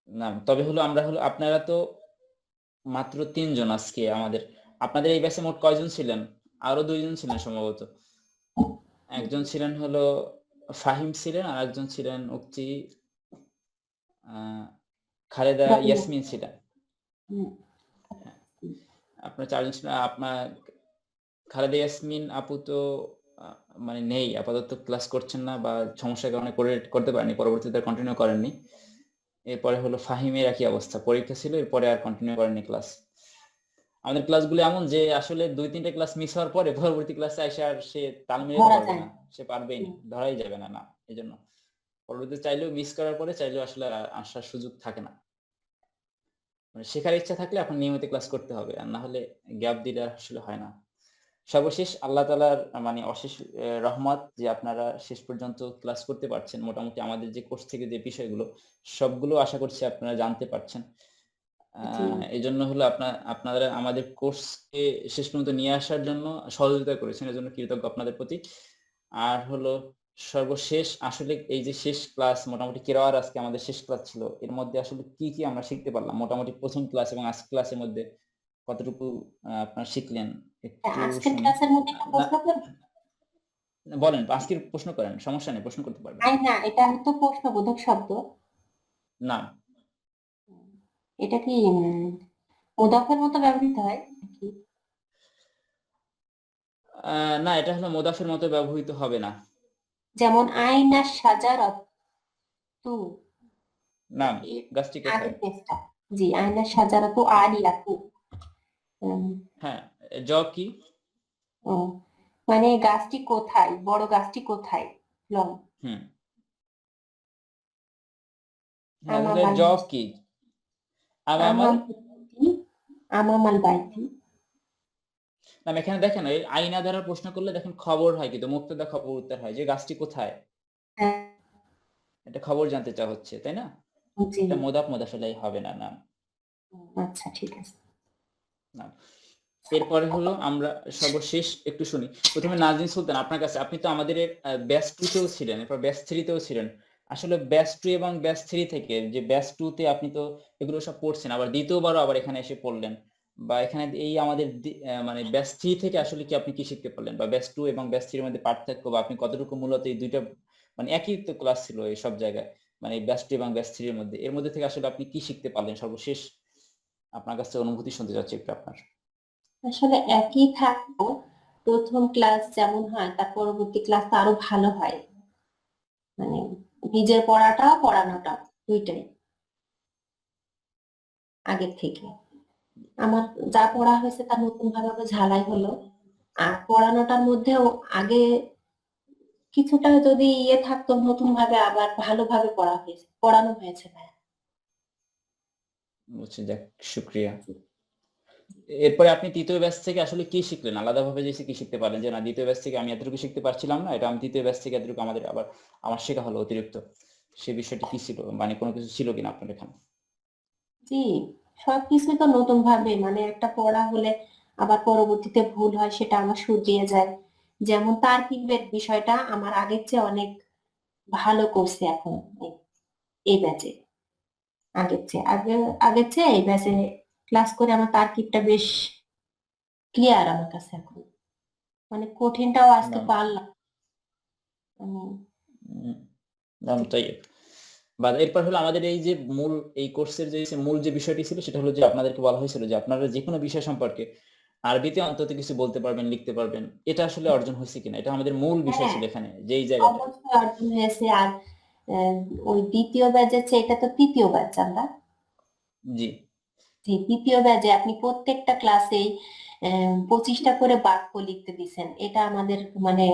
না, তবে হলো আমরা হলো আপনারা তো মাত্র ৩ জন আজকে আমাদের। আপনাদের এই ব্যাচে মোট কয়জন ছিলেন? আরো ২ জন ছিলেন সম্ভবত। একজন ছিলেন হলো ফাহিম ছিলেন, আরেকজন ছিলেন উক্তি আ খালেদা রহমত। ইয়াসমিন ছিলেন। হুম। হ্যাঁ, আপনারা ৪ জন ছিলেন। খালেদা ইয়াসমিন আপু তো আ মানে নেই। আপাতত ক্লাস করছেন না বা সমস্যার কারণে করতে পারেননি। পরবর্তীতে কন্টিনিউ করেননি। এরপরে হলো ফাহিমের একই অবস্থা। পরীক্ষা ছিল, এরপরে আর কন্টিনিউ করেননি ক্লাস। আমাদের ক্লাসগুলো এমন যে আসলে ২-৩ টা ক্লাস মিস হওয়ার পরে পরবর্তী ক্লাসে আইসা আর সে তাল মিলাতে ধরা পারবে যায় না। না। সে পারবেই না। হুম। ধরাই যাবে না, না। এজন্য। পরবর্তীতে চাইলেও মিস করার পরে চাইলেও আসলে আসার সুযোগ থাকে না। মানে শেখার ইচ্ছা থাকলে এখন নিয়মিত ক্লাস করতে হবে। আর না হলে গ্যাপ দিলে আসলে হয় না। সর্বশেষ আল্লাহ তাআলার মানে অশেষ রহমত যে আপনারা শেষ পর্যন্ত ক্লাস করতে পারছেন। মোটামুটি আমাদের যে কোর্স থেকে যে বিষয়গুলো সবগুলো আশা করছি আপনারা জানতে পারছেন। আ জি। এজন্য হলো আপনারা আমাদের কোর্সকে শেষ পর্যন্ত নিয়ে আসার জন্য সহযোগিতা করেছেন। এজন্য কৃতজ্ঞ আপনাদের প্রতি। আর হলো সর্বশেষ আসলে এই যে শেষ ক্লাস মোটামুটি কেরাওয়ার আজকে আমাদের শেষ ক্লাস ছিল। এর মধ্যে আসলে কি আমরা শিখতে পারলাম? মোটামুটি ১ম ক্লাস এবং আজকের ক্লাসের মধ্যে কতটুকু আপনারা শিখলেন? একটু আজকের শুনি। ক্লাসের মধ্যে একটা না প্রশ্ন করব? বলেন, আজকের প্রশ্ন করেন। সমস্যা নেই, প্রশ্ন করতে পারবেন। না, এটা তো প্রশ্নবোধক শব্দ। না, এটা কি মুদাফের মতো ব্যবহৃত হয় নাকি? আ না এটা হলো মোদাফের মতো ব্যবহৃত হবে না। যেমন আইনা সাজারাতু, না, এর গাছটি আগের কোথায়? পেজটা। জি, আইনা সাজারাতু আলিয়াতু। উম, হ্যাঁ, কি? ও, মানে গাছটি কোথায়, বড় গাছটি কোথায়? লং। হুম। হ্যাঁ, তাহলে আমামাল কি? আমামাল আমামাল বাইতি, আমামাল বাইতি। না এখানে দেখেন এই আইনা দ্বারা প্রশ্ন করলে দেখেন খবর হয় কিন্তু মুক্তদা খবর উত্তর হয় যে গাছটি কোথায়? হ্যাঁ, এটা খবর জানতে চাওয়া হচ্ছে, তাই না? জি। এটা মোদাফ এলাই হবে না, না। আচ্ছা, ঠিক আছে। না। এরপরে হলো আমরা সর্বশেষ একটু শুনি। ১ম এ নাজনীন সুলতান আপনার কাছে। আপনি তো আমাদের ব্যাচ 2 তেও ছিলেন, এরপর ব্যাচ 3 তেও ছিলেন। আসলে ব্যাচ 2 এবং ব্যাচ 3 থেকে যে ব্যাচ 2 তে আপনি তো এগুলো সব পড়ছেন। আবার দ্বিতীয়বারও আবার এখানে এসে পড়লেন। বা এখানে এই আমাদের মানে ব্যাচ 3 থেকে আসলে আপনি কি শিখতে পারলেন? বা ব্যাচ 2 এবং ব্যাচ 3 এর মধ্যে পার্থক্য বা আপনি কতটুকু মূলত এই ২ টা মানে একই তো ক্লাস ছিল এই সব জায়গায়। মানে ব্যাচ 2 এবং ব্যাচ 3 এর মধ্যে। এর মধ্যে থেকে আসলে আপনি কি শিখতে পারলেন সর্বশেষ? আপনার কাছ থেকে অনুভূতি শুনতে চাচ্ছি একটু আপনার। আসলে একই থাকতো, প্রথম ক্লাস যেমন হয় তার পরবর্তী ক্লাস আরো ভালো হয়। মানে নিজের পড়াটা পড়ানোটা দুইটাই আগের থেকে। আমার যা পড়া হয়েছে তা নতুন ভাবে আবার ঝালাই হলো। আর পড়ানোটার মধ্যেও আগে কিছুটা যদি থাকতো, নতুন ভাবে আবার ভালোভাবে পড়ানো হয়েছে ভাইয়া। বুঝছি, যাক শুকরিয়া। এরপরে আপনি ৩য় ব্যাচ থেকে আসলে কি শিখলেন? আলাদাভাবে যে এসে কি শিখতে পারলেন? যে না ২য় ব্যাচ থেকে আমি এতটুকু শিখতে পারছিলাম না। এটা আমি ৩য় ব্যাচ থেকে এতটুকু আমার শেখা হলো অতিরিক্ত। সে বিষয়টি কি ছিল? মানে কোন কিছু ছিল কিনা আপনার এখানে? জি, সবকিছুই তো নতুন ভাবে, মানে একটা পড়া হলে আবার পরবর্তীতে ভুল হয় সেটা আমার শুধরিয়ে যায়। যেমন তারকিবের বিষয়টা আমার আগের চেয়ে অনেক ভালো করছে এখন এই ব্যাচে। আগের চেয়ে এই ব্যাচে ক্লাস করে আমার তারকিবটা বেশ ক্লিয়ার আমার কাছে এখন। মানে কঠিনটাও আজকে নাম পারলাম আমি। উম নাম তাইয়্যিব। বা এরপর হলো আমাদের এই যে মূল এই কোর্সের যে মূল যে বিষয়টি ছিল সেটা হলো যে আপনাদেরকে বলা হয়েছিল যে আপনারা যেকোনো বিষয় সম্পর্কে আরবিতে অন্তত কিছু বলতে পারবেন, লিখতে পারবেন। এটা আসলে অর্জন হইছে কিনা? এটা আমাদের মূল বিষয় হ্যাঁ, ছিল এখানে যেই জায়গাটায়। অবশ্যই অর্জন হয়েছে। আর ওই দ্বিতীয় ব্যাচের চেয়ে এটা তো তৃতীয় ব্যাচ আমরা। জি। যে তৃতীয় ব্যাচে আপনি প্রত্যেকটা ক্লাসেই ২৫টা করে বাক্য লিখতে দিছেন। এটা আমাদের মানে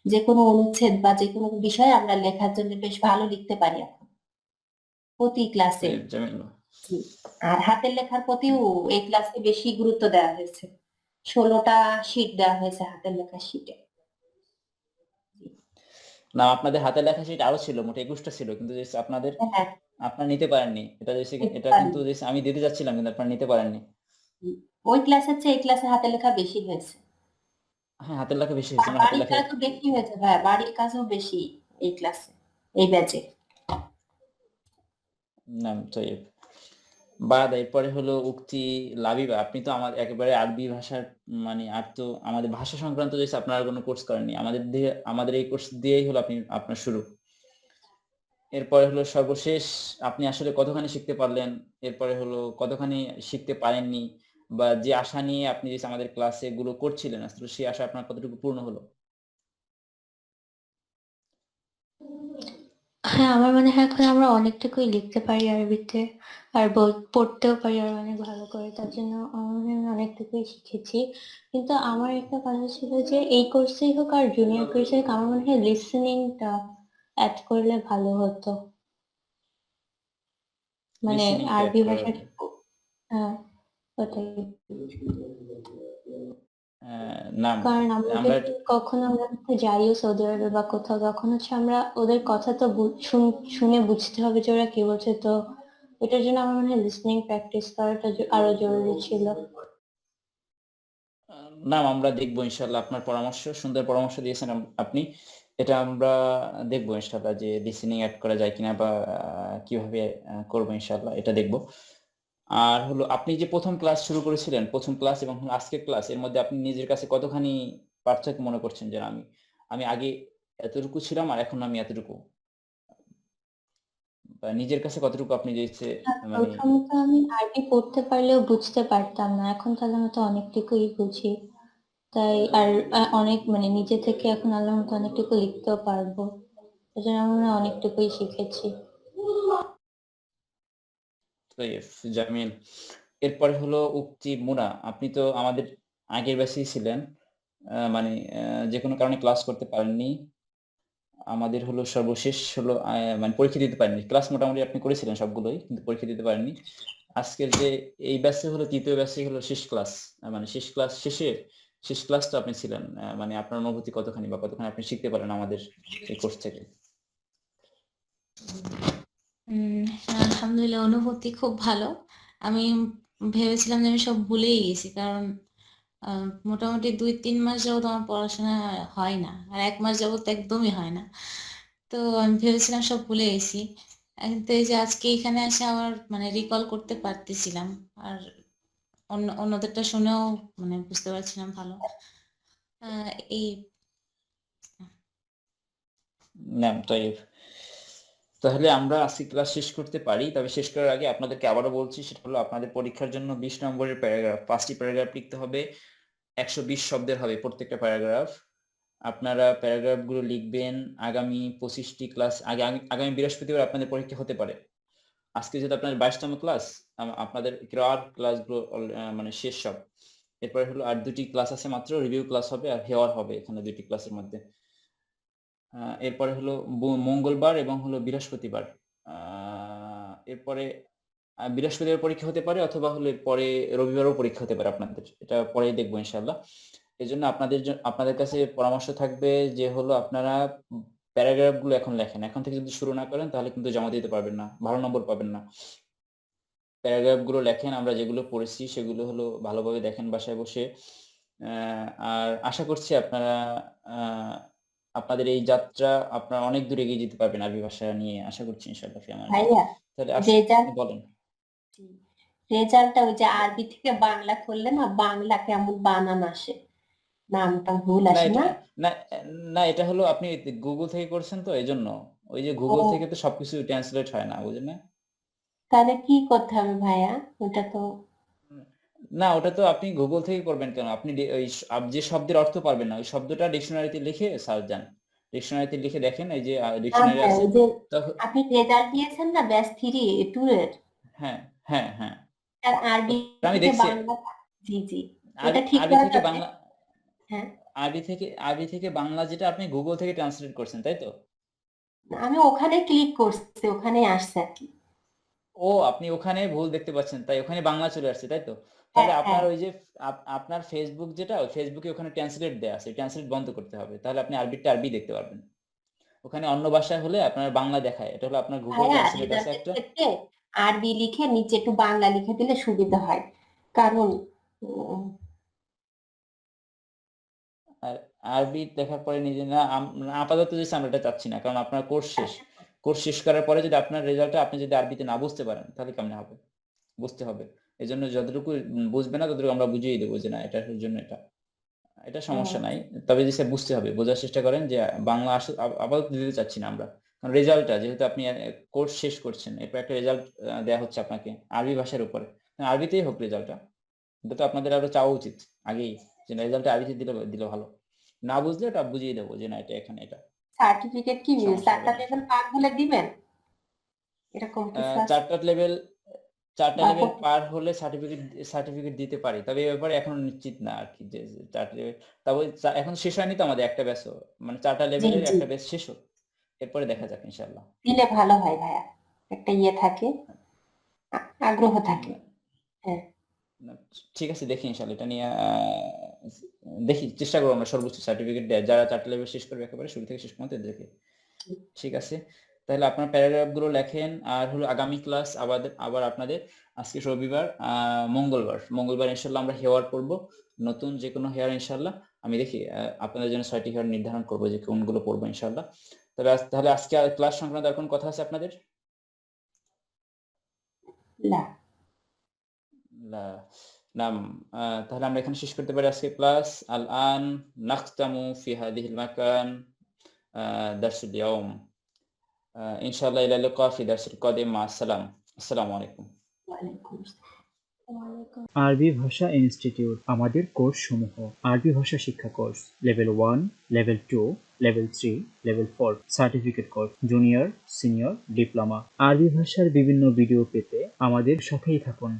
যেকোনো অনুচ্ছেদ বা যেকোনো বিষয়ে আমরা লেখার জন্য বেশ ভালো লিখতে পারি এখন প্রতি ক্লাসে। তাইয়্যিব জামিল। জি। আর হাতের লেখার প্রতিও এই ক্লাসে বেশি গুরুত্ব দেওয়া হয়েছে। ১৬টা শীট দেওয়া হয়েছে হাতের লেখার শীটে। না আপনাদের হাতের লেখা শিট আরো ছিল। মোট ২১ টা ছিল। কিন্তু হ্যাঁ, আপনারা নিতে পারেননি। দিতে এটা পারি। কিন্তু আমি দিতে যাচ্ছিলাম কিন্তু আপনারা নিতে পারেননি। ওই ক্লাসের চেয়ে এই ক্লাসে হাতের লেখা বেশি হয়েছে। হ্যাঁ, হাতের লেখা বেশি হয়েছে। আর আমার হাতের বাড়ির লেখায় কাজও বেশি হয়েছে ভাইয়া, বাড়ির কাজও বেশি এই ক্লাসে, এই ব্যাচে। নাম তৈয়ব। বাদ এরপরে হলো উক্তি লাবিবা। আপনি তো আমার একেবারে আরবি ভাষার মানে আর তো আমাদের ভাষা সংক্রান্ত যেহেতু আপনারা কোনো কোর্স করেননি। আমাদের এই কোর্স দিয়েই হলো আপনার শুরু। এরপরে হলো সর্বশেষ আপনি আসলে কতখানি শিখতে পারলেন? এরপরে হলো কতখানি শিখতে পারেননি? বা যে আশা নিয়ে আপনি যে আমাদের ক্লাসে এগুলো করছিলেন আসলে সেই আশা আপনার কতটুকু পূর্ণ হলো? হ্যাঁ, আমার মনে হয় এখন আমরা অনেকটুকুই লিখতে পারি আরবিতে। আর পড়তেও পারি আরো অনেক ভালো করে। তার জন্য আমার মনে হয় আমি অনেকটুকুই শিখেছি। কিন্তু আমার একটা কথা ছিল যে এই কোর্সেই হোক আর জুনিয়র কোর্সে হোক আমার মনে হয় লিসেনিংটা এড করলে ভালো হতো। মানে লিসেনিংটা এড আরবি করা ভাষাটা হ্যাঁ, ওটাই। নাম কারণ আমরা আমরা যদি কখনো আমরা কোথাও যাইও সৌদি আরবে বা কোথাও তখন হচ্ছে আমরা ওদের কথা তো শুনে বুঝতে হবে যে ওরা কি বলছে, তো এটার জন্য আমার মনে হয় লিসনিং প্র্যাকটিস করাটা আরো জরুরি ছিল। নাম আমরা দেখব ইনশাআল্লাহ আপনার পরামর্শ, সুন্দর পরামর্শ দিয়েছেন আপনি। এটা আমরা দেখব ইনশাআল্লাহ যে লিসেনিং এড করা যায় কিনা বা কিভাবে করব ইনশাআল্লাহ এটা দেখব। আর হলো আপনি যে ১ম ক্লাস শুরু করেছিলেন, ১ম ক্লাস এবং আজকের ক্লাস এর মধ্যে আপনি নিজের কাছে কতখানি পার্থক্য মনে করছেন যে আমি আগে এতটুকু ছিলাম আর এখন আমি এতটুকু। বা নিজের কাছে কতটুকু আপনি যে মানে প্রথমত আমি আরবি পড়তে পারলেও বুঝতে পারতাম না, এখন তাহলে মতো অনেকটুকুই বুঝি। তাই আর অনেক মানে নিজে থেকে এখন আল্লাহর মতো অনেকটুকু লিখতেও পারবো। এজন্য আমি মনে হয় অনেকটুকুই শিখেছি। তৈয়ব, জামিল। এরপরে হলো উক্তি মুনা। আপনি তো আমাদের আগের ব্যাচেই ছিলেন। মানে যেকোনো কারণে ক্লাস করতে পারেননি। আমাদের হলো সর্বশেষ হলো মানে পরীক্ষা দিতে পারেননি। ক্লাস মোটামুটি আপনি করেছিলেন সবগুলোই, কিন্তু পরীক্ষা দিতে পারেননি। আজকের যে এই ব্যাচে হলো ৩য় ব্যাচে হলো শেষ ক্লাস। মানে শেষ ক্লাসটা আপনি ছিলেন। মানে আপনার অনুভূতি কতখানি বা কতখানি আপনি শিখতে পারলেন আমাদের এই কোর্স থেকে? আলহামদুলিল্লাহ অনুভূতি খুব ভালো। আমি ভেবেছিলাম যে আমি সব ভুলেই গেছি। কারণ মোটামুটি ২-৩ মাস যাবত আমার পড়াশোনা হয় না। আর ১ মাস যাবত একদমই হয় না। তো আমি ভেবেছিলাম সব ভুলে গেছি। কিন্তু এই যে আজকে এখানে এসে আবার মানে রিকল করতে পারতেছিলাম। আর অন্যদেরটা শুনেও মানে বুঝতে পারছিলাম ভালো। আ এই নাম তৈয়ব। তাহলে আমরা আজকে ক্লাস শেষ করতে পারি। তবে শেষ করার আগে আপনাদেরকে আবারও বলছি সেটা হলো আপনাদের পরীক্ষার জন্য ২০ নম্বরের প্যারাগ্রাফ। ৫ টি প্যারাগ্রাফ লিখতে হবে। ১২০ শব্দের হবে প্রত্যেকটা প্যারাগ্রাফ। আপনারা প্যারাগ্রাফ গুলো লিখবেন আগামী ২৫ টি ক্লাস আগামী বৃহস্পতিবার আপনাদের পরীক্ষা হতে পারে। আজকে যেহেতু আপনাদের ২২তম ক্লাস, আপনাদের কিরাআত ক্লাসগুলো মানে শেষ সব। এরপরে হলো আর ২ টি ক্লাস আছে মাত্র, রিভিউ ক্লাস হবে আর হেওয়ার হবে এখানে ২ টি ক্লাসের মধ্যে। এরপরে হলো মঙ্গলবার এবং হলো বৃহস্পতিবার। আ এরপরে বৃহস্পতিবার পরীক্ষা হতে পারে অথবা হলো পরে রবিবারও পরীক্ষা হতে পারে আপনাদের। এটা পরেই দেখব ইনশাআল্লাহ। এজন্য আপনাদের কাছে পরামর্শ থাকবে যে হলো আপনারা প্যারাগ্রাফ গুলো এখন লেখেন। এখন থেকে যদি শুরু না করেন তাহলে কিন্তু জমা দিতে পারবেন না। ভালো নম্বর পাবেন না। প্যারাগ্রাফ গুলো লেখেন, আমরা যেগুলো পড়েছি সেগুলো হলো ভালোভাবে দেখেন বাসায় বসে। আর আশা করছি আপনারা আ আপনাদের এই যাত্রা আপনারা অনেক দূর এগিয়ে যেতে পারবেন আরবি ভাষা নিয়ে। আশা করছি ইনশাআল্লাহ ফি আমানিল্লাহ। ভাইয়া তাহলে রেজাল্ট বলেন। রেজাল্টটা ওই যে আরবি থেকে বাংলা করলে না বাংলা কেমন বানান আসে, নামটা ভুল না আসে এটা না। না, না এটা হলো আপনি Google থেকে করছেন তো এজন্য। ওই যে ও, Google থেকে তো সবকিছু ট্রান্সলেট হয় না, বুঝেন না? তাহলে কি করতে হবে ভাইয়া? ওটা তো হুম। না ওটা তো আপনি Google থেকে করবেন কেন? আপনি ওই যে শব্দের অর্থ পারবেন না, ওই শব্দটা ডিকশনারিতে লিখে সার্চ দেন। ডিকশনারিতে লিখে দেখেন এই যে না ডিকশনারি ভাইয়া, আছে। ওই যে তখ আপনি রেজাল্ট দিয়েছেন না ব্যাচ 3 এর, হ্যাঁ, হ্যাঁ, হ্যাঁ। তার আরবি ওটা আমি থেকে দেখছি। বাংলা। জি জি, ওটা ঠিক আরবি করা থেকে যাবে। বাংলা হ্যাঁ, আরবি থেকে বাংলা যেটা আপনি Google থেকে ট্রান্সলেট করছেন, তাই তো? আমি ওখানে ক্লিক করছি, ওখানে আসছে আর কি। ও আপনি ওখানে ভুল দেখতে পাচ্ছেন। তাই ওখানে বাংলা চলে আসছে, তাই তো? হ্যাঁ তাহলে হ্যাঁ, আপনার ওই যে আপনার Facebook যেটা, ওই Facebook এ ওখানে ট্রান্সলেট দেয়া আছে। ট্রান্সলেট বন্ধ করতে হবে। তাহলে আপনি আরবিটা আরবি দেখতে পারবেন। ওখানে অন্য ভাষায় হলে আপনার বাংলা দেখায়। এটা হলো আপনার Google ভাইয়া ট্রান্সলেট আছে রেজাল্টের একটা। ক্ষেত্রে আরবি লিখে নিচে একটু বাংলা লিখে দিলে সুবিধা হয়, কারণ আর আরবি দেখার পরে নিজে না আপাতত যে আমরা এটা চাচ্ছি না। কারণ আপনার কোর্স শেষ। কোর্স শেষ করার পরে যদি আপনার রেজাল্টটা আপনি যদি আরবিতে না বুঝতে পারেন তাহলে কেমনে হবে? বুঝতে হবে। এজন্য যতটুকু বুঝবে না ততটুকু আমরা বুঝিয়ে দেব যে না এটার জন্য এটা সমস্যা নাই। তবে যে স্যার বুঝতে হবে। বোঝার চেষ্টা করেন যে বাংলা আপাতত দিতে চাচ্ছি না আমরা। কারণ রেজাল্টটা যেহেতু আপনি কোর্স শেষ করছেন, এরপর একটা রেজাল্ট দেয়া হচ্ছে আপনাকে আরবি ভাষার উপরে। আরবিতেই হোক রেজাল্টটা। এটা তো আপনাদের আরো চাওয়া উচিত আগেই যে রেজাল্টটা আরবিতে দিলে ভালো। না বুঝলে ওটা বুঝিয়ে দেব যে না এটা এখানে এটা। সার্টিফিকেট কি সমস্যা হবে 4টা না। লেভেল পার হলে দিবেন? এরকম কিছু আছে? ৪টা লেভেল বা পার হলে সার্টিফিকেট দিতে পারি। তবে এ ব্যাপারে এখনো নিশ্চিত না আরকি যে ৪টা লেভেল তবে এখন শেষ হয়নি তো আমাদের একটা ব্যাচও। মানে ৪টা জি, লেভেলের জি। একটা ব্যাচ শেষ হোক। এরপরে দেখা যাক ইনশাআল্লাহ। দিলে ভালো হয় ভাইয়া। একটা ইয়ে থাকে, আগ্রহ থাকে। না, হ্যাঁ। না, ঠিক আছে দেখি ইনশাআল্লাহ এটা নিয়ে দেখি চেষ্টা করব আমরা সর্বোচ্চ সার্টিফিকেট দেয়ার। যারা ৪টা লেভেল শেষ করবে একেবারে শুরু থেকে শেষ পর্যন্ত এদেরকে। ঠিক আছে। তাহলে আপনার প্যারাগ্রাফ গুলো লেখেন আর হলো আগামী ক্লাস আবার আপনাদের আজকে রবিবার মঙ্গলবার ইনশাআল্লাহ আমরা হেয়ার পড়ব। নতুন যে কোনো হেয়ার ইনশাআল্লাহ আমি দেখি আপনাদের জন্য ৬টি হেয়ার নির্ধারণ করব যে কোনগুলো পড়বো ইনশাআল্লাহ। তবে তাহলে আজকে ক্লাস সংক্রান্ত আর কোনো কথা আছে আপনাদের? না। না, নাম তাহলে আমরা এখানে শেষ করতে পারি আজকে ক্লাস। আল-আন নাখতামু ফি হাদিহিল মাকান দারসুল ইয়াউম। ইনশাআল্লাহ ইলা লিকা ফি দারসিল কাদিম মা আসসালাম। আসসালামু আলাইকুম। ওয়ালাইকুম আসসালাম। আরবি ভাষা ইনস্টিটিউট আমাদের কোর্সসমূহ: আরবি ভাষা শিক্ষা course level 1, level 2, level 3, level 4, certificate course, junior, senior, diploma. আরবি ভাষার বিভিন্ন ভিডিও পেতে আমাদের সাথেই থাকুন।